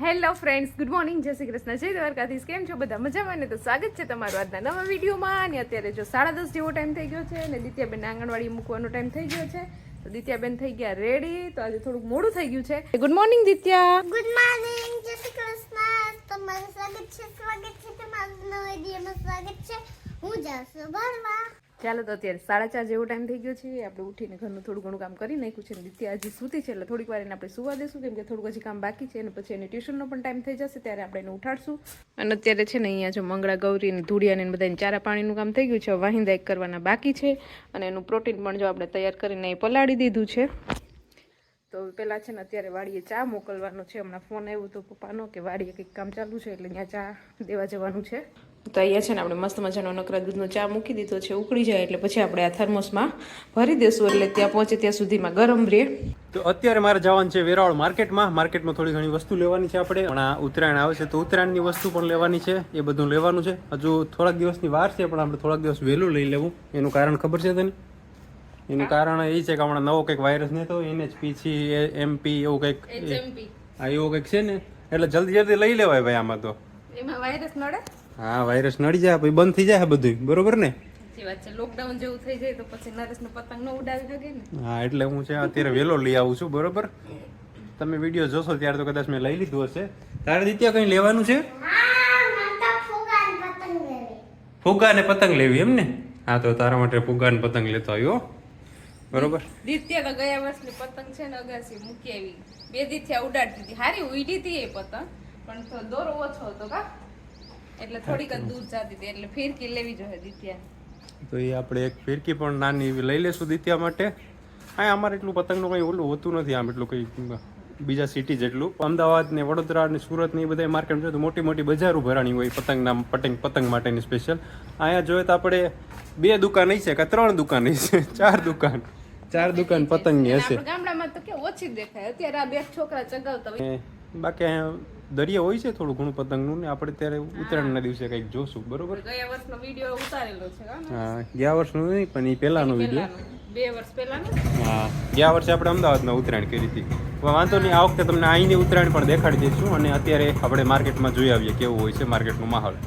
Hello friends, good morning, જય શ્રી કૃષ્ણ, જય દ્વારકાધીશ. કેમ છો બધા? મજામાં ને? તો સ્વાગત છે તમારું આજના નવા વિડીયોમાં. અને અત્યારે જો 10:30 જેવો ટાઈમ થઈ ગયો છે અને દિત્યાબેન આંગણવાડી મૂકવાનો ટાઈમ થઈ ગયો છે. તો દિત્યાબેન થઈ ગયા રેડી. તો આજે થોડુંક મોડું થઈ ગયું છે. Good morning Ditya. Good morning, જય શ્રી કૃષ્ણ. તમારું સ્વાગત છે તમારું નવા વિડીયોમાં સ્વાગત છે. હું જાસુ ભરવા. ચાલો, તો અત્યારે 4:30 જેવો ટાઈમ થઈ ગયો છે. આપણે ઉઠીને ઘરનું થોડું ઘણું કામ કરી નાખ્યું છે. દિત્યા હજી સૂતી છે એટલે થોડીક વાર એને આપણે સુવા દેશું, કેમ કે થોડુંક હજી કામ બાકી છે. અને પછી એને ટ્યુશનનો પણ ટાઈમ થઈ જશે ત્યારે આપણે એને ઉઠાડશું. અને અત્યારે છે ને અહીંયા જો મંગળા ગૌરી અને ધૂળિયા ને બધાને ચારા પાણીનું કામ થઈ ગયું છે. વાહિંદા એક કરવાના બાકી છે. અને એનું પ્રોટીન પણ જો આપણે તૈયાર કરીને પલાળી દીધું છે. તો પહેલાં છે ને અત્યારે વાડીએ ચા મોકલવાનો છે. હમણાં ફોન આવ્યો તો પપ્પાનો કે વાડીએ કંઈક કામ ચાલુ છે એટલે ત્યાં ચા દેવા જવાનું છે. તો અહીંયા છે ને આપણે મસ્ત મજાનો નકરા દૂધનો ચા મૂકી દીધો છે. ઉકળી જાય એટલે પછી આપણે આ થર્મોસમાં ભરી દેશું, એટલે ત્યાં પહોંચે ત્યાં સુધીમાં ગરમ રહે. તો અત્યારે મારે જવાનું છે વેરાવળ માર્કેટમાં થોડી ઘણી વસ્તુ લેવાની છે આપણે. પણ ઉત્તરાયણ આવે છે તો ઉત્તરાયણની વસ્તુ પણ લેવાની છે. એ બધું લેવાનું છે. હજુ થોડાક દિવસની વાર છે પણ આપણે થોડાક દિવસ વહેલું લઈ લેવું. એનું કારણ ખબર છે તને? એનું કારણ એ છે કે હમણાં નવો કંઈક વાયરસ નહીં તો NHP એવું કંઈક એવું કંઈક છે ને, એટલે જલ્દી જલ્દી લઈ લેવાય ભાઈ. આમાં તો એમાં વાયરસ નડે. હા, વાયરસ નડી જાય પછી બંધ થઈ જાય બધું, બરોબર ને? સાચી વાત છે. લોકડાઉન જેવું થઈ જાય તો પછી નરેશનો પતંગ ન ઉડાવી શકે ને. હા, એટલે હું છે અત્યારે વહેલો લઈ આવું છું, બરોબર? તમે વિડીયો જોશો ત્યારે તો કદાચ મેં લઈ લીધું હશે. તારે દિત્યા કંઈ લેવાનું છે? ફુગ્ગા ને પતંગ લેવી એમ ને? હા, તો તારા માટે ફુગ્ગા ને પતંગ લેતો આવ્યો, બરોબર? દિત્યા તો ગયા વર્ષની પતંગ છે ને અગાસી મૂકી આવી. 2 દિત્યા ઉડાડતી હતી. હારી ઉડી હતી એ પતંગ, પણ તો દોરો ઓછો હતો કા, એટલે થોડીક જ દૂર જતી હતી. એટલે ફિરકી લેવી જોઈએ દિત્યા. તો એ આપણે એક ફિરકી પણ નાની એવી લઈ લેશું દિત્યા માટે. હા, અમારે એટલું પતંગનું કંઈ ઓલું હોતું નથી આમ, એટલું કંઈ બીજા સિટી જેટલું. અમદાવાદ ને વડોદરા ને સુરત ને એ બધા માર્કેટ તો મોટી મોટી બજારો ભરાણી હોય પતંગના પતંગ માટેની સ્પેશિયલ. અહીંયા જોઈએ તો આપણે 2 દુકાન છે કે 3 દુકાન છે, 4 દુકાન પતંગની હશે. ગામડામાં તો કે ઓછી દેખાય. અત્યારે આ 2 છોકરા ચગાવતા હોય. બાકી અહીંયા દરિયા હોય છે થોડું ઘણું પતંગનું ને. આપણે ત્યારે ઉત્તરાયણના દિવસે કંઈક જોશું, બરોબર? ગયા વર્ષનો વિડીયો ઉતારેલો છે. હા, ગયા વર્ષનો નહીં પણ એ પહેલાનો વિડીયો. 2 વર્ષ પહેલાનો. હા, ગયા વર્ષે આપણે અમદાવાદમાં ઉત્તરાયણ કરી હતી. વાંધો નહીં, આ વખતે તમને અહીંની ઉત્તરાયણ પણ દેખાડી દઈશું. અને અત્યારે આપણે માર્કેટમાં જોઈ આવીએ કેવું હોય છે માર્કેટનો માહોલ.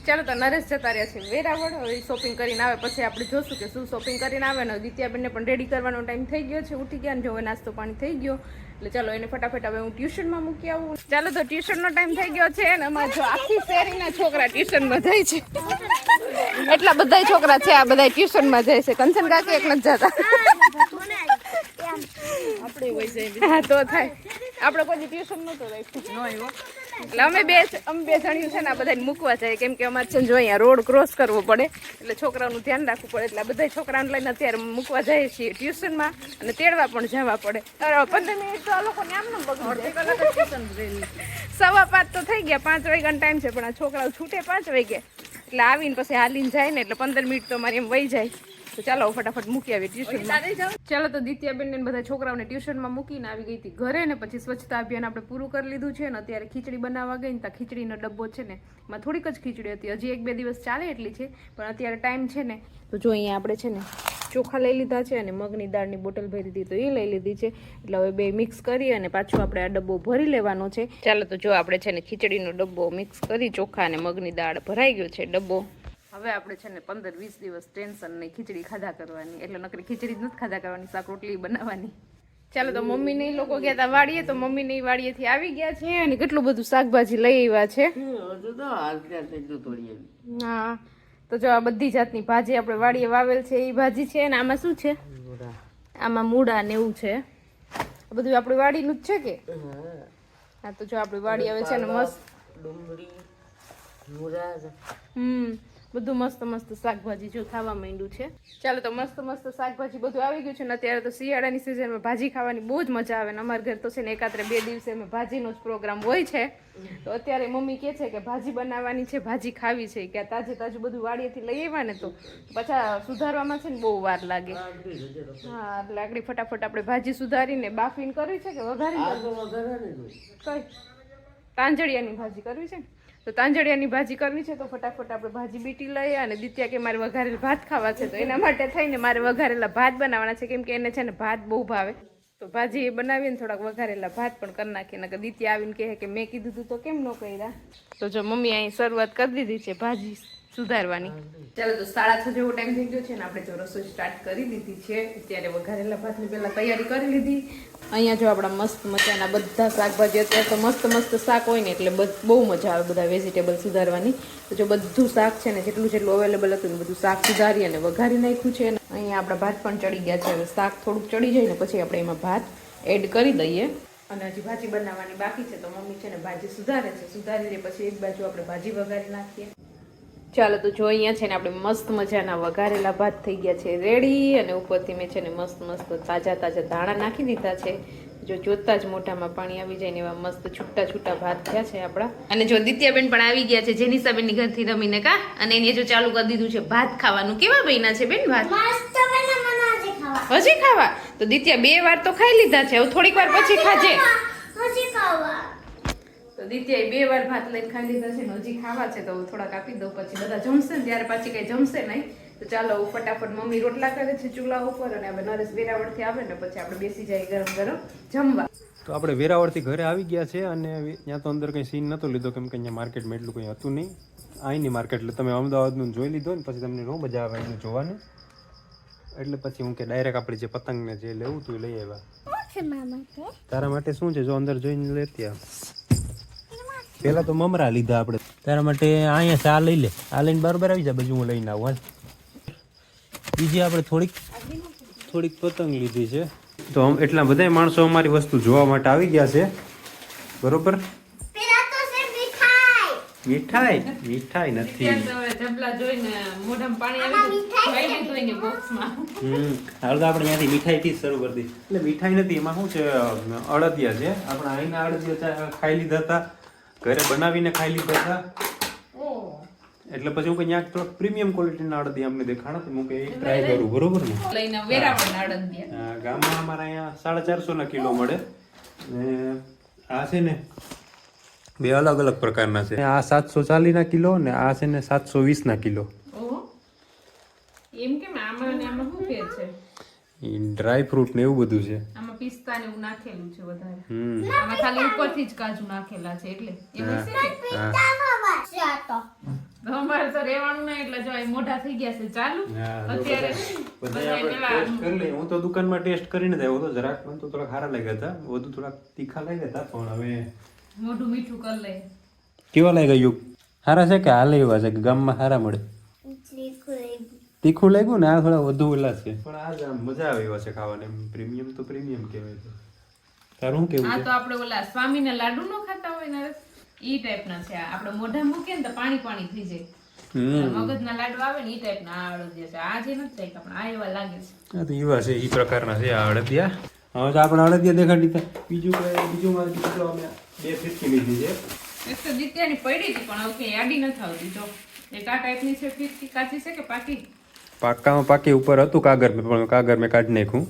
ચાલો, તો નરેશ જતા રહ્યા છે વેરાવળ. હવે શોપિંગ કરીને આવે પછી આપણે જોશું કે શું શોપિંગ કરીને આવે ને. દિત્યાબેનને પણ રેડી કરવાનો ટાઈમ થઈ ગયો છે. ઉઠી ગયા ને જો નાસ્તો પાણી થઈ ગયો એટલે ચાલો એને ફટાફટ હવે હું ટ્યુશનમાં મૂકી આવું. ચાલો, તો ટ્યુશનનો ટાઈમ થઈ ગયો છે ને અમારે જો આખી શેરીના છોકરા ટ્યુશનમાં જાય છે. એટલા બધા છોકરા છે, આ બધા ટ્યુશનમાં જાય છે. કંચન કાકી એક નથી જતા. હા, તો થાય. આપણે કોઈ ટ્યુશન નહોતું રાખ્યું એટલે અમે બે જણ્યું છે ને આ બધાને મૂકવા જાય, કેમ કે અમારે છે જો અહીંયા રોડ ક્રોસ કરવો પડે એટલે છોકરાઓનું ધ્યાન રાખવું પડે. એટલે બધા છોકરાઓને લઈને અત્યારે મૂકવા જઈએ છીએ ટ્યુશનમાં અને તેડવા પણ જવા પડે. 15 મિનિટ તો આ લોકોને આમનું બગડી જાય. 5:15 તો થઈ ગયા, 5 વાગ્યાનો ટાઈમ છે, પણ આ છોકરાઓ છૂટે 5 વાગે એટલે આવીને પછી હાલીને જાય ને એટલે 15 મિનિટ તો અમારે એમ વહી જાય. તો ચાલો ફટાફટ મૂકી આવી ટ્યુશનમાં. ચાલો, તો દિત્યાબેન ને બધા છોકરાઓને ટ્યુશનમાં મૂકીને આવી ગઈ હતી ઘરે ને પછી સ્વચ્છતા અભિયાન આપણે પૂરું કરી લીધું છે. ને અત્યારે ખીચડી બનાવવા ગઈ ને ત્યાં ખીચડીનો ડબ્બો છે ને એમાં થોડીક જ ખીચડી હતી. હજી 1-2 દિવસ ચાલે એટલી છે, પણ અત્યારે ટાઈમ છે ને. તો જો અહીંયા આપણે છે ને ચોખા લઈ લીધા છે અને મગની દાળની બોટલ ભરી હતી તો એ લઈ લીધી છે. એટલે હવે 2 મિક્સ કરી અને પાછું આપણે આ ડબ્બો ભરી લેવાનો છે. ચાલો, તો જો આપણે છે ને ખીચડીનો ડબ્બો મિક્સ કરી ચોખા અને મગની દાળ ભરાઈ ગયો છે ડબ્બો. હવે આપણે છે ને 15-20 દિવસ ટેન્શન નહીં, ખીચડી ખાધા કરવાની. એટલે નકરી ખીચડી જ નથી ખાધા કરવાની, શાક રોટલી બનાવવાની. ચાલો, તો મમ્મીને લોકો ગયા હતા વાડીએ, તો મમ્મીને વાડીએથી આવી ગયા છે અને કેટલું બધું શાકભાજી લઈ આવ્યા છે. હા, તો જો આ બધી જાતની ભાજી આપણે વાડીએ વાવેલ છે એ ભાજી છે. અને આમાં શું છે? આમાં મૂળા ને એવું છે. આ બધું આપણી વાડીનું જ છે કે? હા, તો જો આપણી વાડી આવે છે ને મસ્ત બધું મસ્ત શાકભાજી જો ખાવા માંડ્યું છે. ચાલો, તો મસ્ત શાકભાજી બધું આવી ગયું છે ને. અત્યારે તો શિયાળાની સિઝનમાં ભાજી ખાવાની બહુ જ મજા આવે ને. અમારા ઘર તો છે ને એકાત્રે 2 દિવસે અમે ભાજીનો જ પ્રોગ્રામ હોય છે. તો અત્યારે મમ્મી કહે છે કે ભાજી બનાવવાની છે, ભાજી ખાવી છે, કે તાજું બધું વાડીએથી લઈ આવ્યા ને તો પાછા સુધારવામાં છે ને બહુ વાર લાગે. હા, એટલે આગળ ફટાફટ આપણે ભાજી સુધારીને બાફીને કરવી છે કે વઘારી? કઈ તાંજળિયાની ભાજી કરવી છે. તો તાંજળિયાની ભાજી કરવી છે તો ફટાફટ આપણે ભાજી બીટી લઈએ. અને દિત્યા કે મારે વઘારેલા ભાત ખાવા છે તો એના માટે થઈને મારે વઘારેલા ભાત બનાવવાના છે, કેમ કે એને છે ને ભાત બહુ ભાવે. તો ભાજી એ બનાવીને થોડાક વઘારેલા ભાત પણ કરી નાખીએ નકર દીતી આવીને કહે કે મેં કીધું તું તો કેમ ન કર્યા. તો જો મમ્મી અહીં શરૂઆત કરી દીધી છે ભાજી સુધારવાની. ચાલો તો 6:30 જેવો ટાઈમ થઈ ગયો છે ને આપણે જો રસોઈ સ્ટાર્ટ કરી દીધી છે. અત્યારે વઘારેલા ભાતની પહેલા તૈયારી કરી લીધી. અહીંયા જો આપણા મસ્ત મજાના બધા શાકભાજી, અત્યારે તો મસ્ત મસ્ત શાક હોય ને એટલે બહુ મજા આવે બધા વેજીટેબલ સુધારવાની. તો જો બધું શાક છે ને જેટલું અવેલેબલ હતું ને બધું શાક સુધારી અને વઘારી નાખ્યું છે. અહીંયા આપણા ભાત પણ ચડી ગયા છે. હવે શાક થોડુંક ચડી જાય ને પછી આપણે એમાં ભાત એડ કરી દઈએ. અને હજી ભાજી બનાવવાની બાકી છે તો મમ્મી છે ને ભાજી સુધારે છે. સુધારી લે પછી એક બાજુ આપણે ભાજી વઘારી નાખીએ. ચાલો તો જો અહીંયા છે ને આપણે મસ્ત મજાના વઘારેલા ભાત થઈ ગયા છે રેડી. અને ઉપરથી મેં છે ને મસ્ત તાજા ધાણા નાખી દીધા છે. જો જોતા જ મોઢામાં પાણી આવી જાય ને એવા મસ્ત છૂટા ભાત થયા છે આપણા. અને જો દિત્યાબેન પણ આવી ગયા છે જેનિસાબેનની ઘરથી રમીને કા. અને એને જો ચાલુ કરી દીધું છે ભાત ખાવાનું. કેવા બન્યા છે બેન ભાત? હજી ખાવા? તો દિત્યા 2 વાર તો ખાઈ લીધા છે, હવે થોડીક વાર પછી ખાજે. તો દિત્યાએ 2 વાર ભાત લઈને ખાઈ લીધા છે ને હજી ખાવા છે તો થોડાક આપી દઉં. પછી બધા જમશે ને ત્યારે પાછી કઈ જમશે નહીં. તો ચાલો ફટાફટ મમ્મી રોટલા કરે છે ચૂલા ઉપર અને હવે નરેશ વેરાવળથી આવે ને પછી આપણે બેસી જાય ગરમ જમવા. તો આપણે વેરાવળથી ઘરે આવી ગયા છે અને ત્યાં તો અંદર કંઈ સીન નહોતો લીધો કેમ કે અહીંયા માર્કેટમાં એટલું કંઈ હતું નહીં. અહીંની માર્કેટ એટલે તમે અમદાવાદનું જોઈ લીધો ને પછી તમને ન મજા આવે એનું જોવાનું. એટલે પછી હું કે ડાયરેક્ટ આપણે જે પતંગને જે લેવું હતું એ લઈ આવ્યા. તારા માટે શું છે જો અંદર જોઈને લેતી આવ. પેલા તો મમરા લીધા આપણે તારા માટે. અહીંયા ચા લઈ લે, આ લઈને બરોબર આવી જાય. બધું હું લઈને આવું. બીજી આપણે થોડીક પતંગ લીધી છે. તો એટલા બધા માણસો અમારી વસ્તુ જોવા માટે આવી ગયા છે બરોબર. મીઠાઈ નથી. હાલ તો આપણે ત્યાંથી મીઠાઈ થી શરૂ કરી દી. એટલે મીઠાઈ નથી, એમાં શું છે અડદિયા છે. આપણે અહીંના અડદિયા ખાઈ લીધા હતા, ઘરે બનાવીને ખાઈ લીધા હતા. એટલે પછી હું કે ત્યાં થોડાક પ્રીમિયમ ક્વોલિટીના અડદિયા અમને દેખાણા તો હું કે ટ્રાય કરું બરોબર ને. ગામમાં અમારા અહીંયા 450 કિલો મળે ને આ છે ને 2 અલગ અલગ પ્રકારના છે. આ 740 કિલો ને આ છે ને 720 કિલો. એમ કેમ આમાં ને આમાં શું ફેર છે? ડ્રાય ફ્રૂટ ને એવું બધું છે. આમાં પિસ્તા ને એવું નાખેલું છે વધારે. આમાં ખાલી ઉપરથી જ કાજુ નાખેલા છે એટલે એવું છે કે અમારે તો રહેવાનું નહીં એટલે જો મોઢા થઈ ગયા છે. ચાલુ અત્યારે હું તો દુકાનમાં ટેસ્ટ કરીને જ આવ્યો હતો. જરાક મને તો થોડા ખારા લાગ્યા હતા, વધુ થોડાક તીખા લાગ્યા હતા. પણ હવે મોઢું મીઠું કરી લે. કેવા લાગ્યા યુગ? સારા છે કે હાલે એવા છે કે ગામમાં સારા મળે? તીખું લાગ્યું ને આ થોડા વધુ ઓલા છે પણ આ મજા આવે એવા છે ખાવાને. પ્રીમિયમ તો પ્રીમિયમ કહેવાય છે. તારું શું કેવું? આ તો આપણે ઓલા સ્વામીના લાડુ નો ખાતા હોય ને ઈ ટાઈપના છે. આપણે મોઢા મૂકીએ ને તો પાણી થઈ જાય. મગજના લાડુ આવે ને ઈ ટાઈપના આ અડદિયા છે. આ જે નથી પણ આ એવા લાગે છે. આ તો એવા છે, ઈ પ્રકારના છે આ અડદિયા. હવે તો આપણે અડદિયા દેખાડી દીધા. બીજું મારે તો અમે 2 ફિરકી લીધી છે. એક તો દિત્યાની પડી હતી પણ હવે આડી નથી આવતી. જો એક આ ટાઈપની છે ફિરકી. કાચી છે કે પાકી? પાકી ઉપર હતું કાગર પણ કાગર મેં કાઢી નાખ્યું.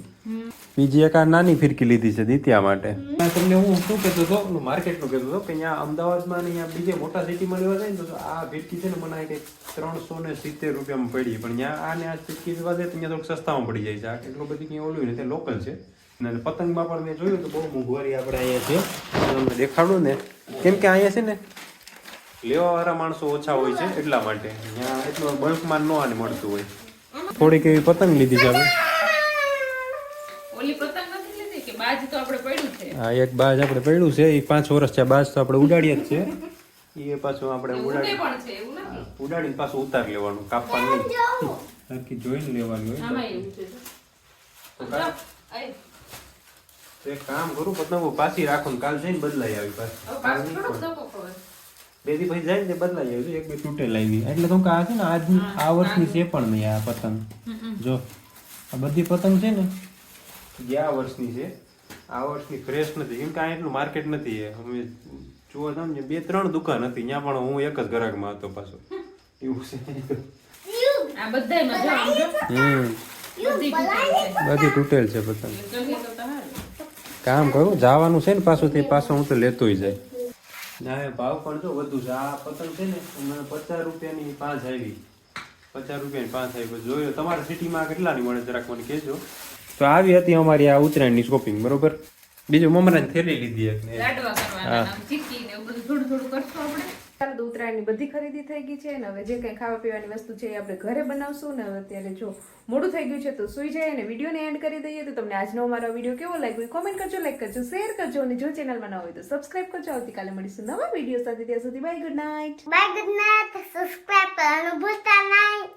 બીજી એક આ નાની ફિરકી લીધી છે દિત્યા માટે. તમને હું શું કહેતો હતો માર્કેટનું કહેતો હતો કે અહીંયા અમદાવાદમાં ને અહીંયા બીજે મોટા સિટીમાં લેવા જાય ને તો આ ફિરકી છે ને મને કંઈક 370 રૂપિયામાં પડી. પણ ત્યાં આને આ ફિરકી લેવા જાય તો અહીંયા થોડુંક સસ્તામાં પડી જાય છે. આ એટલું બધી કંઈ ઓલું નથી, લોકલ છે. અને પતંગમાં પણ મેં જોયું તો બહુ મોંઘવારી આપણે અહીંયા છે. તમને દેખાડું ને કેમ કે અહીંયા છે ને લેવાવાળા માણસો ઓછા હોય છે એટલા માટે. અહીંયા એટલું બલ્કમાં ન આને મળતું હોય. થોડીક એવી પતંગ લીધી છે આપણે. ઓલી પતંગ નથી લીધી કે બાજ તો આપણે પડ્યું છે. હા એક બાજ આપણે પડ્યું છે. એ 5 વર્ષ છે બાજ તો આપણે ઉડાડીએ જ છે. એ પાછું આપણે ઉડાડીને પાછું ઉતાર લેવાનું, કાપવાનું નહીં. જોઈને લેવાનું હોય. એક કામ કરું પતંગો પાછી રાખો ને કાલ જઈને બદલાઈ આવી પાછી. 2 દી પછી જાય ને બદલાઈ આવી. 1-2 તૂટેલ આવી એટલે તો આ છે ને આ વર્ષની છે પણ નહીં આ પતંગ. જો આ બધી પતંગ છે ને ગયા વર્ષની છે. આ વર્ષની ફ્રેશ નથી કેમ કે આ એટલું માર્કેટ નથી. અમે જોવા જાવ ને 2-3 દુકાન હતી ત્યાં પણ હું એક જ ગ્રાહકમાં હતો પાછો. એવું છે આ બધાયમાં બધી તૂટેલ છે પતંગ. કામ કરું જવાનું છે ને પાછું તે પાછો હું તો લેતોય જાય. ના ભાવ પણ જો વધુ છે. આ પતંગ છે ને 50 રૂપિયાની 5 આવી. 50 રૂપિયાની 5 આવી. જોયો તમારા સિટીમાં કેટલાની મળે જરાક મને કહેજો. તો આવી હતી અમારી આ ઉત્તરાયણની શોપિંગ, બરોબર. બીજું મમરાની થેલી લીધી એક ને. લાડવા કરવાના આમ ચીક્કી ને એવું બધું થોડું થોડું કરશું આપણે. ચાલો તો ઉત્તરાયણની બધી ખરીદી થઈ ગઈ છે ને હવે જે કંઈ ખાવા પીવાની વસ્તુ છે એ આપણે ઘરે બનાવશું ને હવે અત્યારે જો મોડું થઈ ગયું છે તો સુઈ જાય અને વિડીયોને એન્ડ કરી દઈએ. તો તમને આજનો અમારો વિડીયો કેવો લાગ્યો કોમેન્ટ કરજો, લાઈક કરજો, શેર કરજો અને જો ચેનલમાં ન હોય તો સબસ્ક્રાઇબ કરજો. આવતીકાલે મળીશું નવા વિડીયો સાથે. ત્યાં સુધી bye, good night. Bye, good night. Subscribe કરવાનું ભૂલતા નહીં.